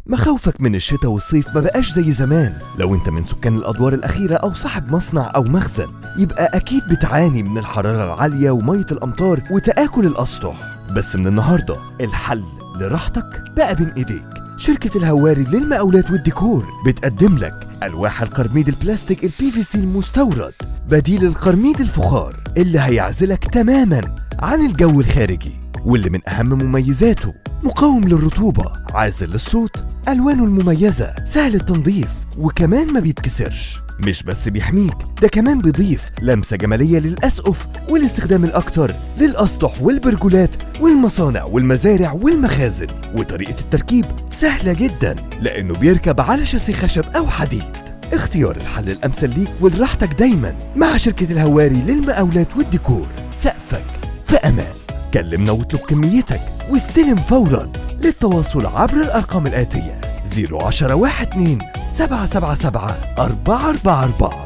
مخاوفك من الشتاء والصيف ما بقاش زي زمان. لو انت من سكان الادوار الاخيرة او صاحب مصنع او مخزن، يبقى اكيد بتعاني من الحرارة العالية ومية الامطار وتآكل الاسطح. بس من النهاردة الحل لراحتك بقى بين ايديك. شركة الهواري للمقاولات والديكور بتقدم لك ألواح القرميد البلاستيك الPVC المستورد، بديل القرميد الفخار اللي هيعزلك تماما عن الجو الخارجي، واللي من أهم مميزاته مقاوم للرطوبة، عازل للصوت، ألوانه المميزة سهل التنظيف، وكمان ما بيتكسرش. مش بس بيحميك، ده كمان بيضيف لمسة جمالية للأسقف والاستخدام الأكتر للأسطح والبرجولات والمصانع والمزارع والمخازن. وطريقة التركيب سهلة جدا لأنه بيركب على شاسيه خشب أو حديد. اختيار الحل الأمثل ليك ولراحتك دايما مع شركة الهواري للمقاولات والديكور. سقفك في أمان. كلمنا واطلب كميتك واستلم فورا. للتواصل عبر الأرقام الآتية: 010 12 777 444.